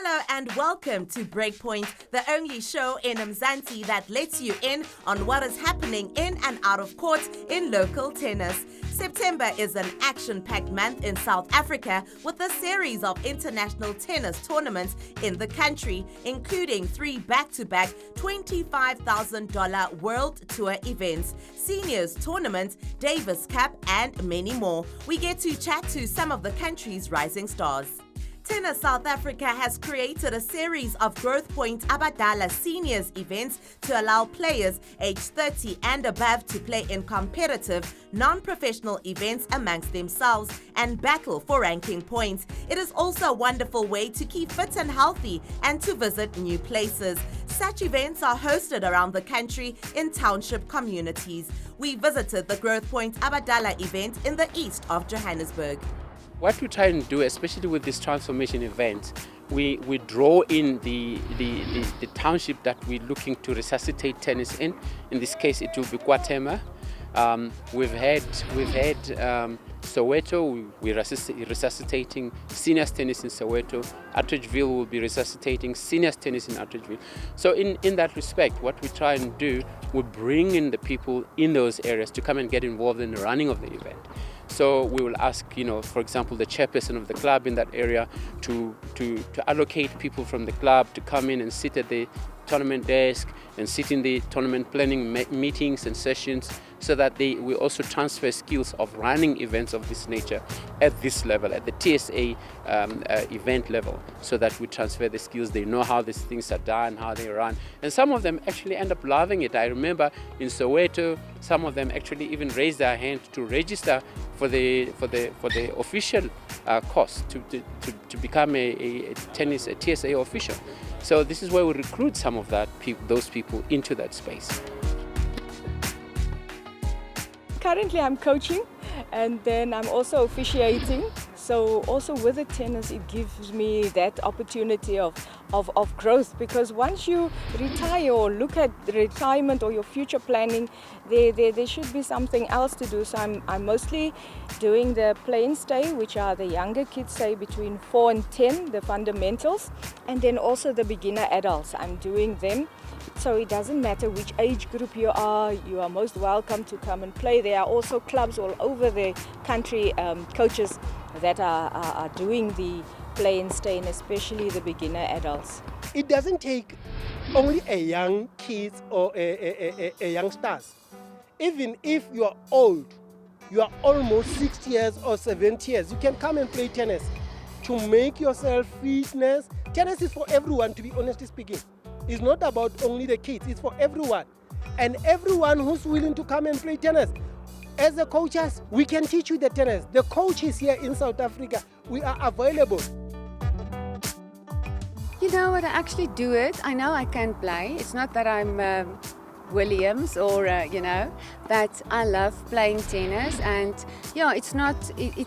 Hello and welcome to Breakpoint, the only show in Mzansi that lets you in on what is happening in and out of court in local tennis. September is an action-packed month in South Africa with a series of international tennis tournaments in the country, including 3 back-to-back $25,000 World Tour events, Seniors Tournament, Davis Cup, and many more. We get to chat to some of the country's rising stars. Tennis South Africa has created a series of Growth Point Abadala Seniors events to allow players aged 30 and above to play in competitive, non-professional events amongst themselves and battle for ranking points. It is also a wonderful way to keep fit and healthy and to visit new places. Such events are hosted around the country in township communities. We visited the Growth Point Abadala event in the east of Johannesburg. What we try and do, especially with this transformation event, we draw in the township that we're looking to resuscitate tennis in. In this case, it will be KwaThema. We've had Soweto. We're resuscitating seniors tennis in Soweto. Atteridgeville will be resuscitating seniors tennis in Atteridgeville. So in that respect, what we try and do, we bring in the people in those areas to come and get involved in the running of the event. So we will ask, for example, the chairperson of the club in that area to allocate people from the club to come in and sit at the tournament desk and sit in the tournament planning meetings and sessions, so that we also transfer skills of running events of this nature at this level, at the TSA event level, so that we transfer the skills. They know how these things are done, how they run, and some of them actually end up loving it. I remember in Soweto, some of them actually even raised their hand to register for the official course to become a TSA official. So this is where we recruit some of those people into that space. Currently I'm coaching and then I'm also officiating. So also with the tennis, it gives me that opportunity of growth, because once you retire or look at retirement or your future planning, there should be something else to do. So I'm mostly doing the play and stay, which are the younger kids, say between 4 and 10, the fundamentals, and then also the beginner adults. I'm doing them. So it doesn't matter which age group you are most welcome to come and play. There are also clubs all over the country, coaches that are doing the play and stay, and especially the beginner adults. It doesn't take only a young kids or a youngsters. Even if you are old, you are almost 60 years or 70 years, you can come and play tennis to make yourself fitness. Tennis is for everyone, to be honestly speaking. It's not about only the kids, it's for everyone. And everyone who's willing to come and play tennis. As the coaches, we can teach you the tennis. The coaches here in South Africa, we are available. You know what, I actually do it. I know I can play. It's not that I'm Williams or, but I love playing tennis. And, it's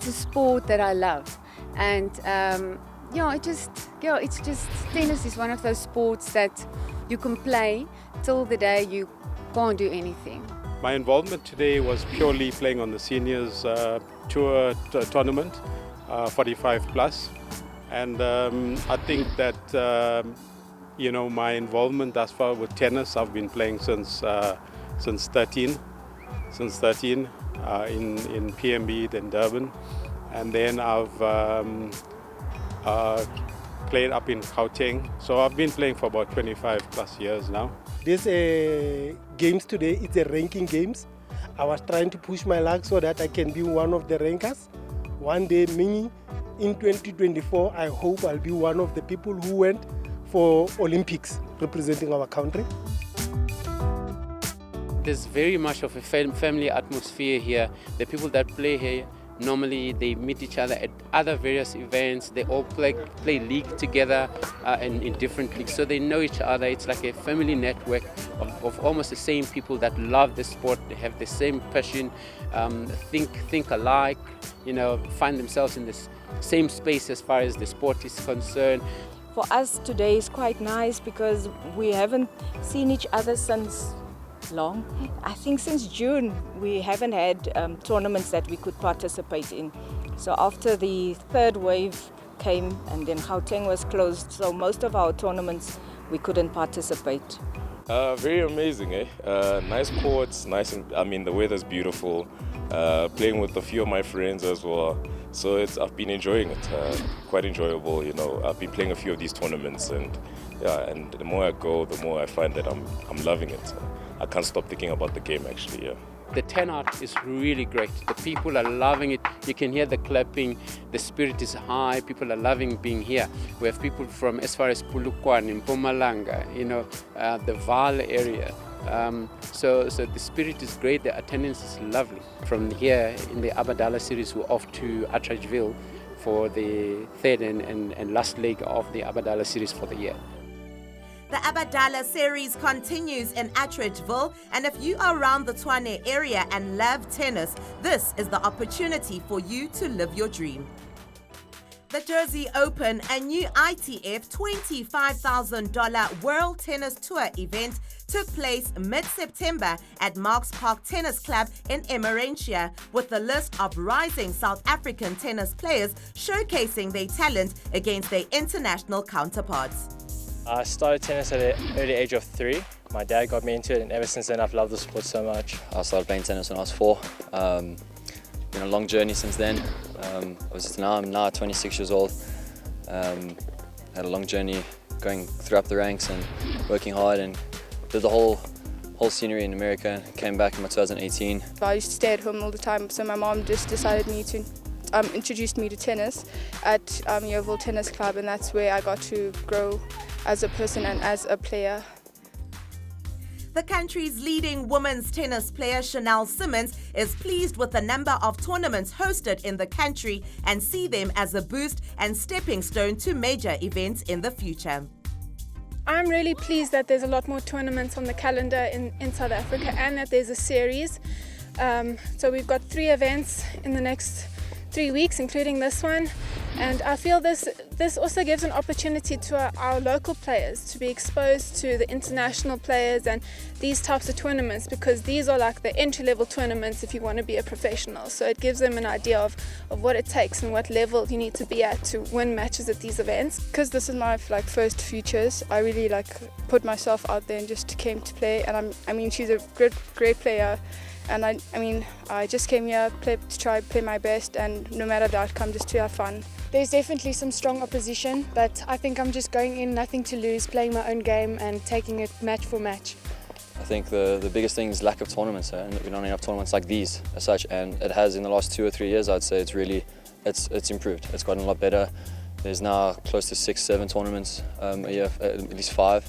a sport that I love. And, it's just tennis is one of those sports that you can play till the day you can't do anything. My involvement today was purely playing on the seniors tour tournament, 45 plus, and I think that my involvement thus far with tennis, I've been playing since 13 in PMB, then Durban, and then I've played up in Gauteng. So I've been playing for about 25 plus years now. This games today, it's a ranking games. I was trying to push my luck so that I can be one of the rankers. One day, me, in 2024, I hope I'll be one of the people who went for Olympics representing our country. There's very much of a family atmosphere here. The people that play here, normally they meet each other at other various events. They all play league together and in different leagues, so they know each other. It's like a family network of almost the same people that love the sport. They have the same passion, think alike, find themselves in this same space as far as the sport is concerned. For us today is quite nice because we haven't seen each other since long. I think since June we haven't had tournaments that we could participate in. So after the third wave came, and then Gauteng was closed, so most of our tournaments we couldn't participate. Very amazing, eh? Nice courts, the weather's beautiful. Playing with a few of my friends as well. So I've been enjoying it, quite enjoyable, you know. I've been playing a few of these tournaments, and the more I go, the more I find that I'm loving it. I can't stop thinking about the game, actually, yeah. The turnout is really great. The people are loving it. You can hear the clapping. The spirit is high. People are loving being here. We have people from as far as Polokwane, Mpumalanga, the Vaal area. So the spirit is great. The attendance is lovely. From here in the Abadala series, we're off to Atteridgeville for the third and last leg of the Abadala series for the year. The Abadala series continues in Atteridgeville, and if you are around the Tshwane area and love tennis, this is the opportunity for you to live your dream. The Jersey Open, a new ITF $25,000 World Tennis Tour event, took place mid-September at Marks Park Tennis Club in Emmarentia, with a list of rising South African tennis players showcasing their talent against their international counterparts. I started tennis at an early age of 3. My dad got me into it, and ever since then I've loved the sport so much. I started playing tennis when I was 4. Been a long journey since then. I'm now 26 years old. Had a long journey going through up the ranks and working hard, and did the whole scenery in America. Came back in 2018. I used to stay at home all the time, so my mom just introduced me to tennis at Yeovil Tennis Club, and that's where I got to grow as a person and as a player. The country's leading women's tennis player Chanel Simmons is pleased with the number of tournaments hosted in the country and see them as a boost and stepping stone to major events in the future. I'm really pleased that there's a lot more tournaments on the calendar in South Africa, and that there's a series. So we've got 3 events in the next 3 weeks, including this one, and I feel this also gives an opportunity to our local players to be exposed to the international players and these types of tournaments, because these are like the entry-level tournaments if you want to be a professional. So it gives them an idea of what it takes and what level you need to be at to win matches at these events. Because this is my first futures, I really put myself out there and just came to play, and she's a great player. And I just came here to try play my best, and no matter the outcome, just to have fun. There's definitely some strong opposition, but I think I'm just going in, nothing to lose, playing my own game and taking it match for match. I think the biggest thing is lack of tournaments, and we don't have tournaments like these as such, and it has in the last 2 or 3 years. I'd say it's improved. It's gotten a lot better. There's now close to 6-7 tournaments a year, at least 5,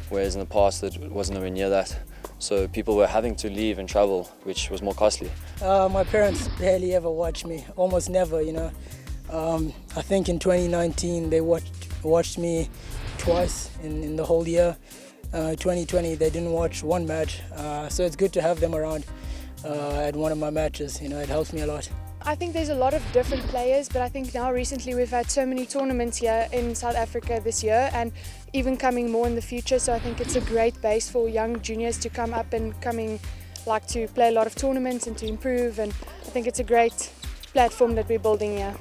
whereas in the past it wasn't nowhere near that. So people were having to leave and travel, which was more costly. My parents barely ever watch me, almost never, I think in 2019 they watched me twice in the whole year. 2020 they didn't watch 1 match, so it's good to have them around at one of my matches. It helps me a lot. I think there's a lot of different players, but I think now recently we've had so many tournaments here in South Africa this year, and even coming more in the future. So I think it's a great base for young juniors to come up and to play a lot of tournaments and to improve, and I think it's a great platform that we're building here.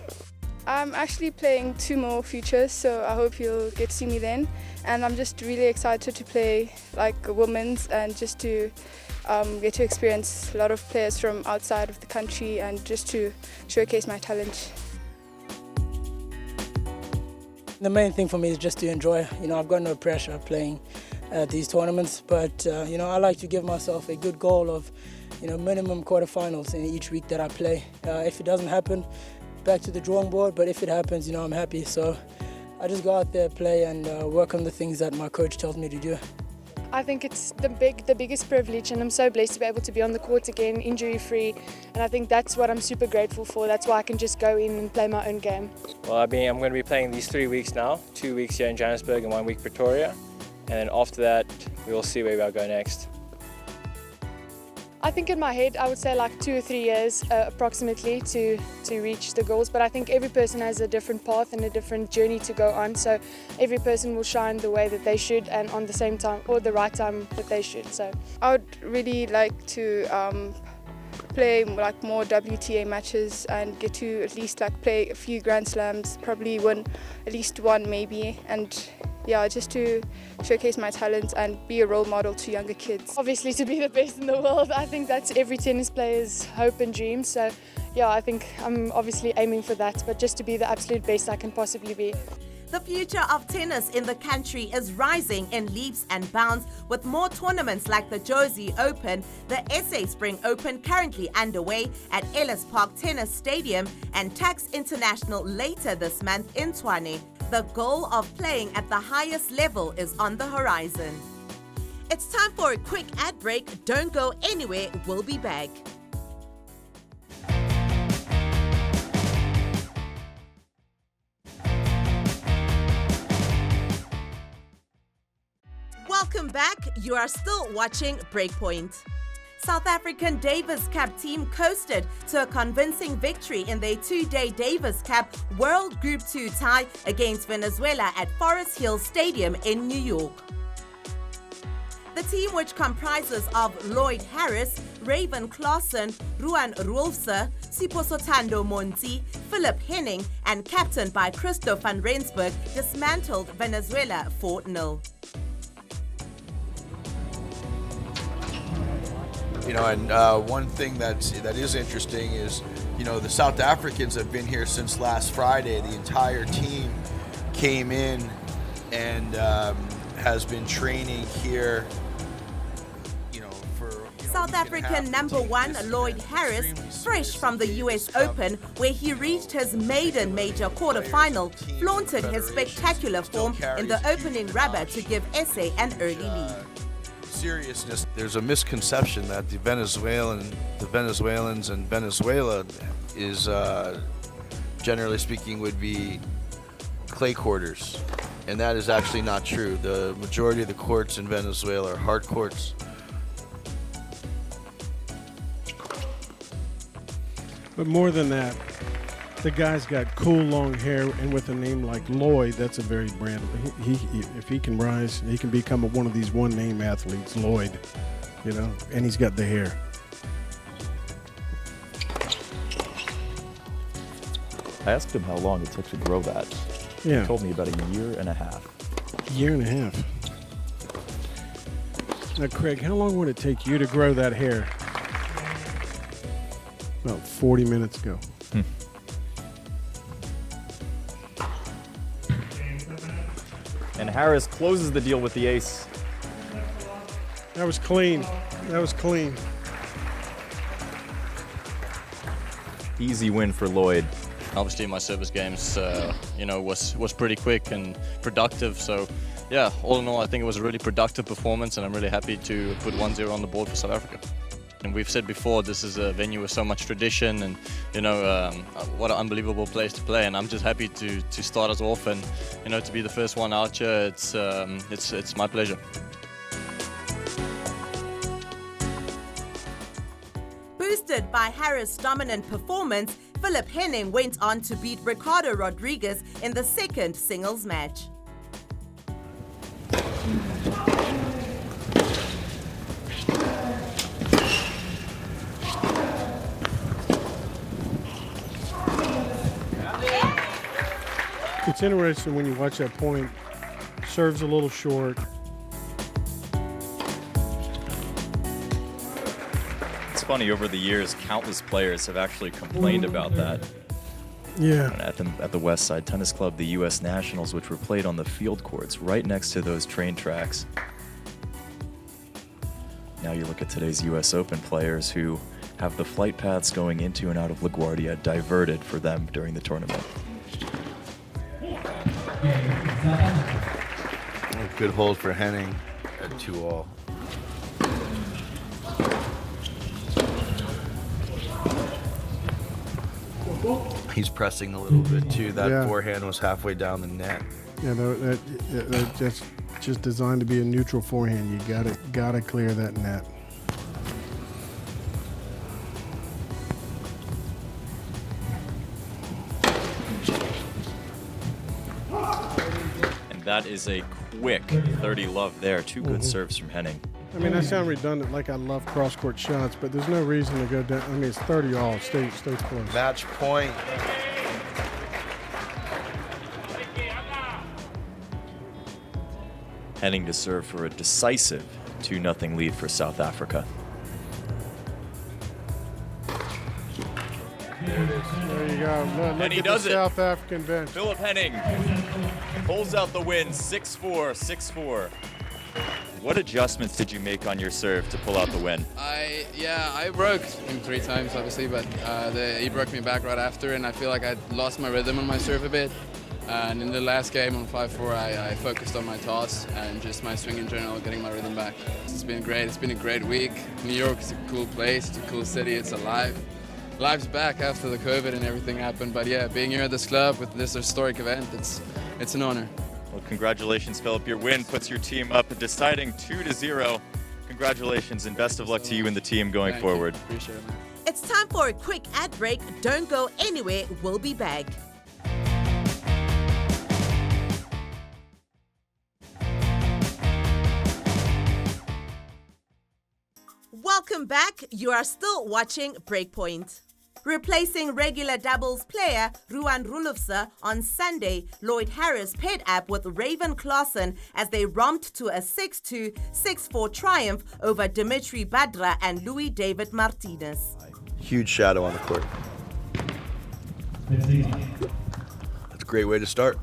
I'm actually playing 2 more futures, so I hope you'll get to see me then. And I'm just really excited to play a women's, and just to get to experience a lot of players from outside of the country, and just to showcase my talent. The main thing for me is just to enjoy. I've got no pressure playing at these tournaments, but I like to give myself a good goal of minimum quarterfinals in each week that I play. If it doesn't happen, back to the drawing board, but if it happens, I'm happy. So I just go out there, play, and work on the things that my coach tells me to do. I think it's the biggest privilege, and I'm so blessed to be able to be on the court again, injury-free, and I think that's what I'm super grateful for. That's why I can just go in and play my own game. Well, I'm going to be playing these 3 weeks now, 2 weeks here in Johannesburg and 1 week Pretoria, and then after that we will see where we'll go next. I think in my head I would say 2 or 3 years approximately to reach the goals, but I think every person has a different path and a different journey to go on, so every person will shine the way that they should and on the same time, or the right time that they should. So I would really like to play like more WTA matches and get to at least like play a few Grand Slams, probably win at least one maybe, and yeah, just to showcase my talents and be a role model to younger kids. Obviously to be the best in the world, I think that's every tennis player's hope and dream. So yeah, I think I'm obviously aiming for that, but just to be the absolute best I can possibly be. The future of tennis in the country is rising in leaps and bounds, with more tournaments like the Josie Open, the SA Spring Open currently underway at Ellis Park Tennis Stadium, and Tax International later this month in Tshwane. The goal of playing at the highest level is on the horizon. It's time for a quick ad break. Don't go anywhere, we'll be back. Welcome back. You are still watching Breakpoint. South African Davis Cup team coasted to a convincing victory in their two-day Davis Cup World Group 2 tie against Venezuela at Forest Hill Stadium in New York. The team, which comprises of Lloyd Harris, Raven Klaasen, Ruan Rolfse, Siposotando Monti, Philip Henning, and captained by Christo van Rensburg, dismantled Venezuela 4-0. You know, and one thing that is interesting is, you know, the South Africans have been here since last Friday. The entire team came in and has been training here. South African number one Lloyd Harris, fresh from the US Open, where he reached his maiden major quarterfinal, flaunted his spectacular form in the opening rubber to give SA an early lead. Seriousness. There's a misconception that the Venezuelans and Venezuela is, generally speaking, would be clay courters, and that is actually not true. The majority of the courts in Venezuela are hard courts. But more than that, the guy's got cool long hair, and with a name like Lloyd, that's a very brand. If he can rise, he can become one of these one-name athletes, Lloyd, you know, and he's got the hair. I asked him how long it took to grow that. Yeah. He told me about a year and a half. Year and a half. Now, Craig, how long would it take you to grow that hair? About 40 minutes ago. And Harris closes the deal with the ace. That was clean. That was clean. Easy win for Lloyd. Obviously, my service games, was pretty quick and productive. So, yeah, all in all, I think it was a really productive performance, and I'm really happy to put 1-0 on the board for South Africa. And we've said before, this is a venue with so much tradition, and what an unbelievable place to play. And I'm just happy to start us off, and to be the first one out here. It's my pleasure. Boosted by Harris' dominant performance, Philip Henning went on to beat Ricardo Rodriguez in the second singles match. It's interesting when you watch that point. Serves a little short. It's funny, over the years, countless players have actually complained about that. Yeah. At the West Side Tennis Club, the U.S. Nationals, which were played on the field courts right next to those train tracks. Now you look at today's U.S. Open players who have the flight paths going into and out of LaGuardia diverted for them during the tournament. A good hold for Henning at 2-all. He's pressing a little bit too. That forehand was halfway down the net. Yeah, that's just designed to be a neutral forehand. You gotta clear that net. That is a quick 30 love there. Two good serves from Henning. I mean, I sound redundant, like I love cross-court shots, but there's no reason to go down. I mean, it's 30 all. Stay close. Match point. Henning to serve for a decisive 2-0 lead for South Africa. There you go. Look And he at does the it. South African bench. Philip Henning pulls out the win, 6-4, 6-4. What adjustments did you make on your serve to pull out the win? I broke him 3 times, obviously, but he broke me back right after, and I feel like I lost my rhythm on my serve a bit. And in the last game on 5-4, I focused on my toss and just my swing in general, getting my rhythm back. It's been great. It's been a great week. New York is a cool place. It's a cool city. It's alive. Life's back after the COVID and everything happened. But yeah, being here at this club with this historic event, it's an honor. Well, congratulations, Philip. Your win puts your team up, deciding 2-0. Congratulations and best of luck to you and the team going forward. Appreciate it, man. It's time for a quick ad break. Don't go anywhere. We'll be back. Welcome back. You are still watching Breakpoint. Replacing regular doubles player Ruan Rulofse on Sunday, Lloyd Harris paired up with Raven Klaassen as they romped to a 6-2, 6-4 triumph over Dimitri Badra and Louis David Martinez. Huge shadow on the court. That's a great way to start.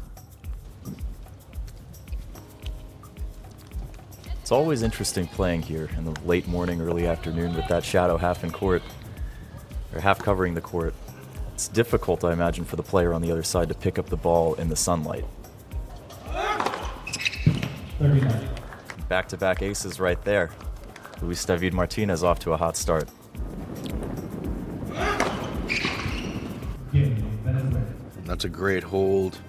It's always interesting playing here in the late morning, early afternoon with that shadow half in court, or half covering the court. It's difficult, I imagine, for the player on the other side to pick up the ball in the sunlight. Back-to-back aces right there. Luis David Martinez off to a hot start. That's a great hold.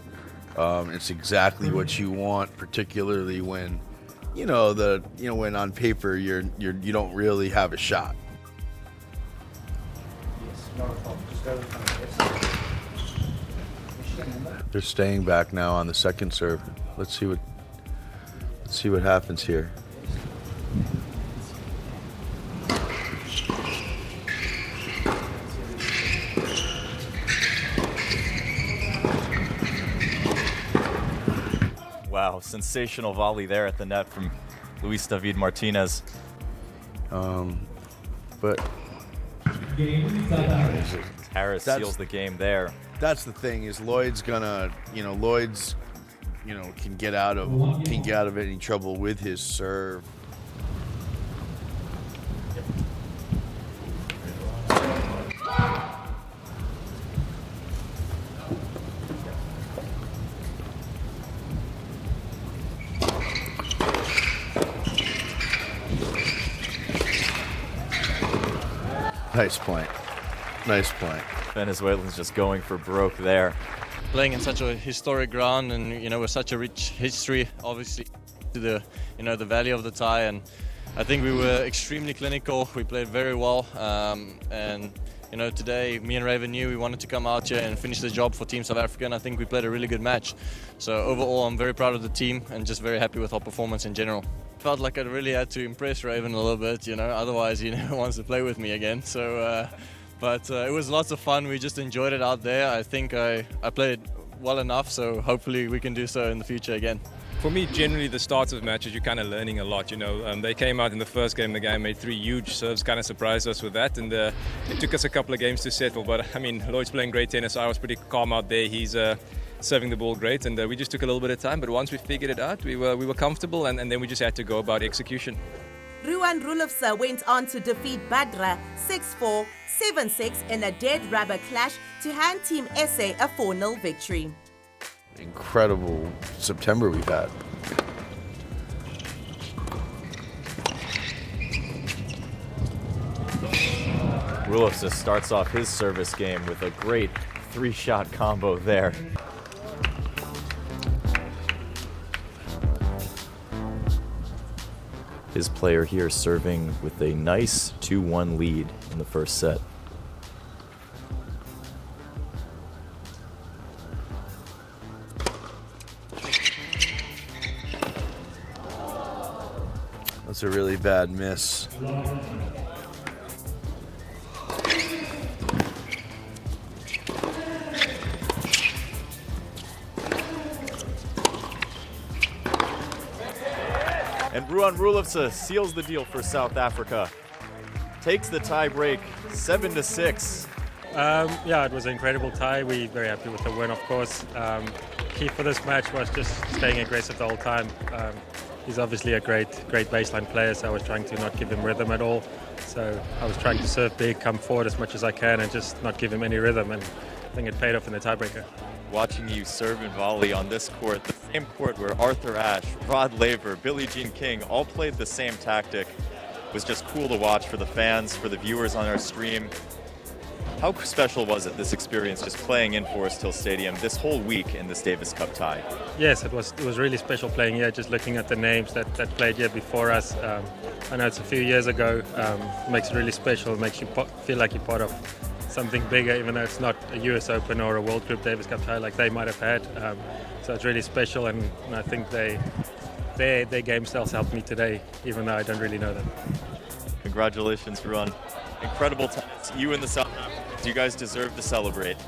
It's exactly what you want, particularly when when on paper you don't really have a shot. They're staying back now on the second serve. Let's see what happens here. Wow, sensational volley there at the net from Luis David Martinez. But Harris seals the game there. That's the thing, is Lloyd's can get out of any trouble with his serve. Nice point. Nice point. Venezuelans just going for broke there. Playing in such a historic ground and with such a rich history, obviously, to the the value of the tie, and I think we were extremely clinical. We played very well, and today me and Raven knew we wanted to come out here and finish the job for Team South Africa, and I think we played a really good match. So overall, I'm very proud of the team and just very happy with our performance in general. Felt like I really had to impress Raven a little bit, otherwise he never wants to play with me again. So, but it was lots of fun. We just enjoyed it out there. I think I played well enough, so hopefully we can do so in the future again. For me, generally the starts of matches, you're kind of learning a lot. They came out in the first game, the guy made 3 huge serves, kind of surprised us with that, and it took us a couple of games to settle. But I mean, Lloyd's playing great tennis. I was pretty calm out there. He's serving the ball great, and we just took a little bit of time. But once we figured it out, we were comfortable, and then we just had to go about execution. Ruan Rulofse went on to defeat Badra 6-4, 7-6 in a dead rubber clash to hand Team SA a 4-0 victory. Incredible September we've had. Rulofse starts off his service game with a great 3-shot combo there. His player here serving with a nice 2-1 lead in the first set. That's a really bad miss. And Ruan Rulivsa seals the deal for South Africa. Takes the tie break 7-6. Yeah, it was an incredible tie. We're very happy with the win, of course. Key for this match was just staying aggressive the whole time. He's obviously a great baseline player, so I was trying to not give him rhythm at all. So I was trying to serve big, come forward as much as I can, and just not give him any rhythm. And I think it paid off in the tiebreaker. Watching you serve and volley on this court, the same court where Arthur Ashe, Rod Laver, Billie Jean King all played the same tactic, was just cool to watch for the fans, for the viewers on our stream. How special was it, this experience, just playing in Forest Hill Stadium this whole week in this Davis Cup tie? Yes, it was really special playing here, just looking at the names that played here before us. I know it's a few years ago, makes it really special, it makes you feel like you're part of something bigger, even though it's not a US Open or a World Group Davis Cup tie like they might have had. So it's really special, and I think their game styles helped me today, even though I don't really know them. Congratulations, Ruan. Incredible tennis. You and the South Africans, you guys deserve to celebrate.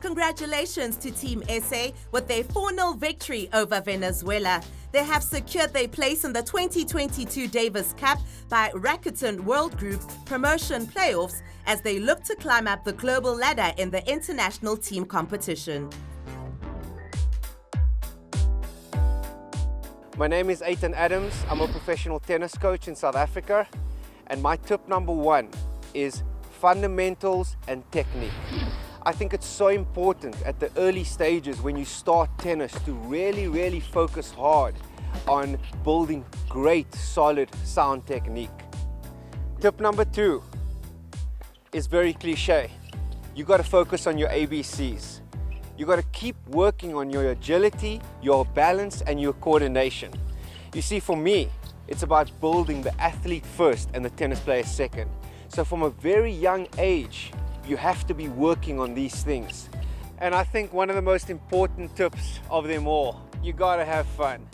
Congratulations to Team SA with their 4-0 victory over Venezuela. They have secured their place in the 2022 Davis Cup by Rakuten World Group Promotion Playoffs as they look to climb up the global ladder in the international team competition. My name is Ethan Adams. I'm a professional tennis coach in South Africa, and my tip number 1 is fundamentals and technique. I think it's so important at the early stages when you start tennis to really focus hard on building great, solid, sound technique. Tip number 2 is very cliche. You got to focus on your ABCs. You got to keep working on your agility, your balance, and your coordination. You see, for me, it's about building the athlete first and the tennis player second. So from a very young age, you have to be working on these things. And I think one of the most important tips of them all, you gotta have fun.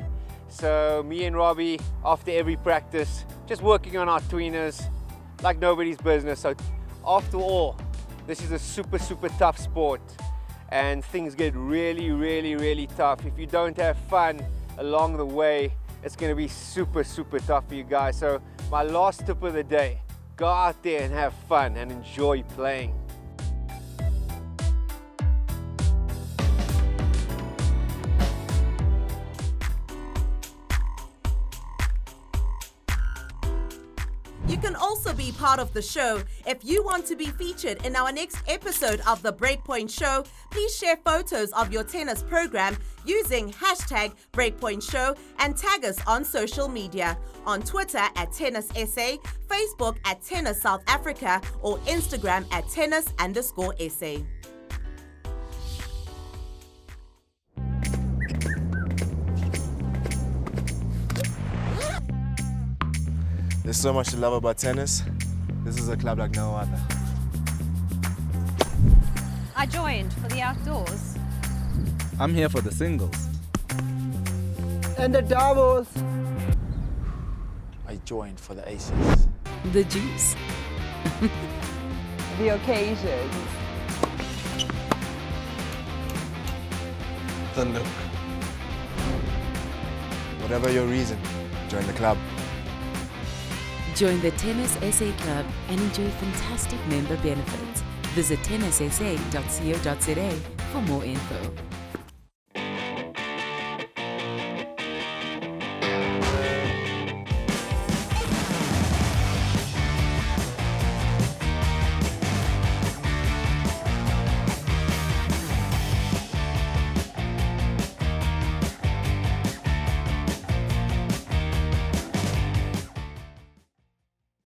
So me and Robbie, after every practice, just working on our tweeners like nobody's business. So after all, this is a super tough sport, and things get really tough. If you don't have fun along the way, it's gonna be super tough for you guys. So my last tip of the day, go out there and have fun and enjoy playing. You can also be part of the show. If you want to be featured in our next episode of The Breakpoint Show, please share photos of your tennis program using hashtag Breakpoint Show and tag us on social media, on Twitter at Tennis SA, Facebook at Tennis South Africa, or Instagram at tennis_SA. There's so much to love about tennis. This is a club like no other. I joined for the outdoors. I'm here for the singles. And the doubles. I joined for the aces. The juice. The occasions. The look. Whatever your reason, join the club. Join the Tennis SA Club and enjoy fantastic member benefits. Visit tennissa.co.za for more info.